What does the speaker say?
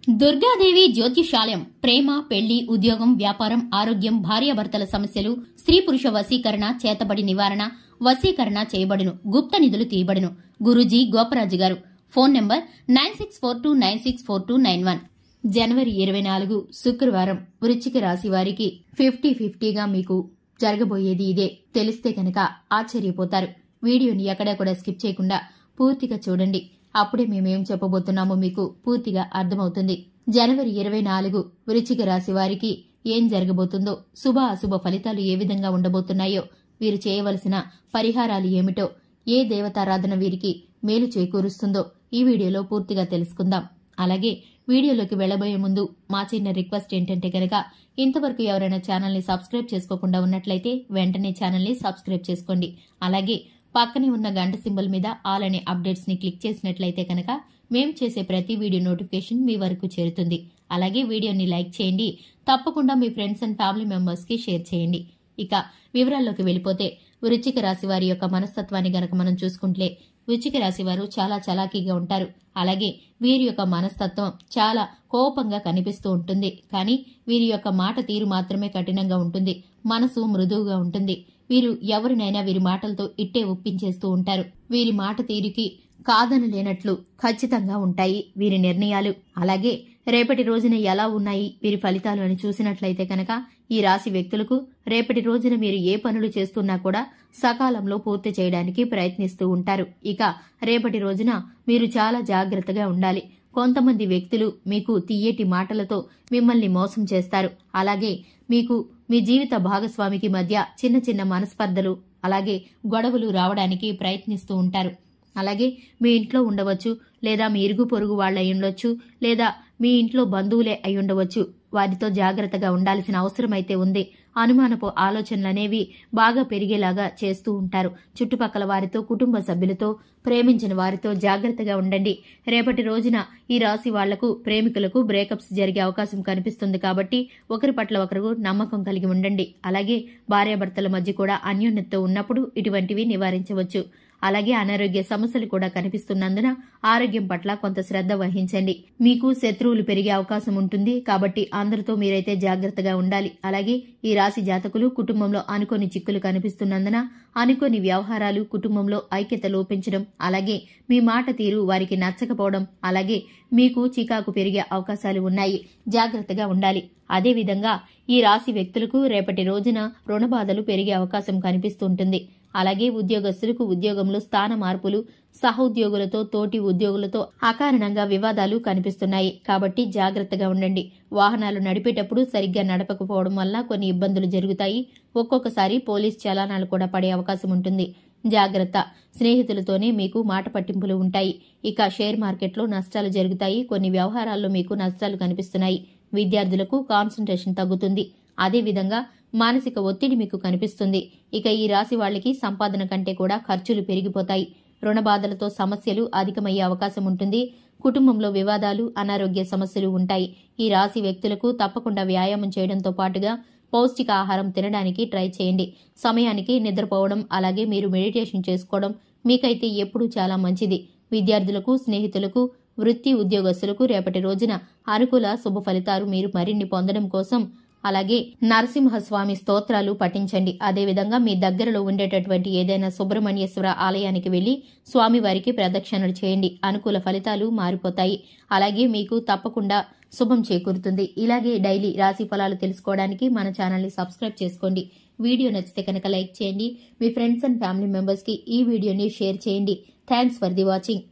దుర్గాదేవి జ్యోతిషాలయం ప్రేమ, పెళ్లి, ఉద్యోగం, వ్యాపారం, ఆరోగ్యం, భార్యాభర్తల సమస్యలు, స్త్రీ పురుష వశీకరణ, చేతబడి నివారణ, వశీకరణ చేయబడును, గుప్త నిధులు తీయబడును. గురూజీ గోపరాజు గారు. Phone number 9642964291. జనవరి 24 శుక్రవారం వృశ్చిక రాశి వారికి 50-50గా మీకు జరగబోయేది ఇదే. తెలిస్తే కనుక ఆశ్చర్యపోతారు. వీడియోని ఎక్కడా కూడా స్కిప్ చేయకుండా పూర్తిగా చూడండి. అప్పుడే మేమేం చెప్పబోతున్నామో మీకు పూర్తిగా అర్థమవుతుంది. జనవరి 24 వృశ్చిక రాశి వారికి ఏం జరగబోతుందో, శుభ అశుభ ఫలితాలు ఏ విధంగా ఉండబోతున్నాయో, వీరు చేయవలసిన పరిహారాలు ఏమిటో, ఏ దేవతారాధన వీరికి మేలు చేకూరుస్తుందో ఈ వీడియోలో పూర్తిగా తెలుసుకుందాం. అలాగే వీడియోలోకి వెళ్లబోయే ముందు మా చిన్న రిక్వెస్ట్ ఏంటంటే కనుక ఇంతవరకు ఎవరైనా ఛానల్ని సబ్స్క్రైబ్ చేసుకోకుండా ఉన్నట్లయితే వెంటనే ఛానల్ని సబ్స్క్రైబ్ చేసుకోండి. అలాగే పక్కనే ఉన్న గంట సింబల్ మీద ఆల్ అనే అప్డేట్స్ ని క్లిక్ చేసినట్లయితే కనుక మేం చేసే ప్రతి వీడియో నోటిఫికేషన్ మీ వరకు చేరుతుంది. అలాగే వీడియోని లైక్ చేయండి. తప్పకుండా మీ ఫ్రెండ్స్ అండ్ ఫ్యామిలీ మెంబర్స్ కి షేర్ చేయండి. ఇక వివరాల్లోకి వెళ్లిపోతే వృశ్చిక రాశి వారి యొక్క మనస్తత్వాన్ని గనక మనం చూసుకుంటే, వృశ్చిక రాశి వారు చాలా చలాకీగా ఉంటారు. అలాగే వీరి యొక్క మనస్తత్వం చాలా కోపంగా కనిపిస్తూ ఉంటుంది. కానీ వీరి యొక్క మాట తీరు మాత్రమే కఠినంగా ఉంటుంది. మనసు మృదువుగా ఉంటుంది. వీరు ఎవరినైనా వీరి మాటలతో ఇట్టే ఒప్పించేస్తూ ఉంటారు. వీరి మాట తీరుకి కాదనలేనట్లు ఖచ్చితంగా ఉంటాయి వీరి నిర్ణయాలు. అలాగే రేపటి రోజున ఎలా ఉన్నాయి వీరి ఫలితాలు అని చూసినట్లయితే కనుక ఈ రాశి వ్యక్తులకు రేపటి రోజున మీరు ఏ పనులు చేస్తున్నా కూడా సకాలంలో పూర్తి చేయడానికి ప్రయత్నిస్తూ ఉంటారు. ఇక రేపటి రోజున మీరు చాలా జాగ్రత్తగా ఉండాలి. కొంతమంది వ్యక్తులు మీకు తీయటి మాటలతో మిమ్మల్ని మోసం చేస్తారు. అలాగే మీకు మీ జీవిత భాగస్వామికి మధ్య చిన్న చిన్న మనస్పర్ధలు, అలాగే గొడవలు రావడానికి ప్రయత్నిస్తూ ఉంటారు. అలాగే మీ ఇంట్లో ఉండవచ్చు, లేదా మీ ఇరుగు పొరుగు వాళ్ళ అయి ఉండొచ్చు, లేదా మీ ఇంట్లో బంధువులే అయి ఉండవచ్చు. వారితో జాగ్రత్తగా ఉండాల్సిన అవసరం అయితే ఉంది. అనుమానపు ఆలోచనలనేవి బాగా పెరిగేలాగా చేస్తూ ఉంటారు. చుట్టుపక్కల వారితో, కుటుంబ సభ్యులతో, ప్రేమించిన వారితో జాగ్రత్తగా ఉండండి. రేపటి రోజున ఈ రాశి వాళ్లకు, ప్రేమికులకు బ్రేకప్స్ జరిగే అవకాశం కనిపిస్తుంది. కాబట్టి ఒకరి పట్ల ఒకరు నమ్మకం కలిగి ఉండండి. అలాగే భార్యాభర్తల మధ్య కూడా అన్యోన్యతతో ఉన్నప్పుడు ఇటువంటివి నివారించవచ్చు. అలాగే అనారోగ్య సమస్యలు కూడా కనిపిస్తున్నందున ఆరోగ్యం పట్ల కొంత శ్రద్ధ వహించండి. మీకు శత్రువులు పెరిగే అవకాశం ఉంటుంది. కాబట్టి అందరితో మీరైతే జాగ్రత్తగా ఉండాలి. అలాగే ఈ రాశి జాతకులు కుటుంబంలో అనుకోని చిక్కులు కనిపిస్తున్నందున అనుకోని వ్యవహారాలు, కుటుంబంలో ఐక్యత లోపించడం, అలాగే మీ మాట తీరు వారికి నచ్చకపోవడం, అలాగే మీకు చికాకు పెరిగే అవకాశాలు ఉన్నాయి. జాగ్రత్తగా ఉండాలి. అదేవిధంగా ఈ రాశి వ్యక్తులకు రేపటి రోజున రుణబాధలు పెరిగే అవకాశం కనిపిస్తుంటుంది. అలాగే ఉద్యోగస్తులకు ఉద్యోగంలో స్థాన మార్పులు, సహోద్యోగులతో, తోటి ఉద్యోగులతో అకారణంగా వివాదాలు కనిపిస్తున్నాయి. కాబట్టి జాగ్రత్తగా ఉండండి. వాహనాలు నడిపేటప్పుడు సరిగ్గా నడపకపోవడం వల్ల కొన్ని ఇబ్బందులు జరుగుతాయి. ఒక్కొక్కసారి పోలీస్ చలానాలు కూడా పడే అవకాశం ఉంటుంది. జాగ్రత్త. స్నేహితులతోనే మీకు మాట పట్టింపులు ఉంటాయి. ఇక షేర్ మార్కెట్లో నష్టాలు జరుగుతాయి. కొన్ని వ్యవహారాల్లో మీకు నష్టాలు కనిపిస్తున్నాయి. విద్యార్థులకు కాన్సంట్రేషన్ తగ్గుతుంది. అదేవిధంగా మానసిక ఒత్తిడి మీకు కనిపిస్తుంది. ఇక ఈ రాశి వాళ్లకి సంపాదన కంటే కూడా ఖర్చులు పెరిగిపోతాయి. రుణ బాధలతో సమస్యలు అధికమయ్యే అవకాశం ఉంటుంది. కుటుంబంలో వివాదాలు, అనారోగ్య సమస్యలు ఉంటాయి. ఈ రాశి వ్యక్తులకు తప్పకుండా వ్యాయామం చేయడంతో పాటుగా పౌష్టిక ఆహారం తినడానికి ట్రై చేయండి. సమయానికి నిద్రపోవడం, అలాగే మీరు మెడిటేషన్ చేసుకోవడం మీకైతే ఎప్పుడూ చాలా మంచిది. విద్యార్థులకు, స్నేహితులకు, వృత్తి ఉద్యోగస్తులకు రేపటి రోజున అనుకూల శుభ ఫలితాలు మీరు మరిన్ని పొందడం కోసం అలాగే నరసింహస్వామి స్తోత్రాలు పఠించండి. అదేవిధంగా మీ దగ్గరలో ఉండేటటువంటి ఏదైనా సుబ్రహ్మణ్యేశ్వర ఆలయానికి వెళ్లి స్వామివారికి ప్రదక్షిణలు చేయండి. అనుకూల ఫలితాలు మారిపోతాయి. అలాగే మీకు తప్పకుండా శుభం చేకూరుతుంది. ఇలాగే డైలీ రాశి ఫలాలు తెలుసుకోవడానికి మన ఛానల్ని సబ్స్క్రైబ్ చేసుకోండి. వీడియో నచ్చితే కనుక లైక్ చేయండి. మీ ఫ్రెండ్స్ అండ్ ఫ్యామిలీ మెంబర్స్ కి ఈ వీడియోని షేర్ చేయండి. Thanks for the watching.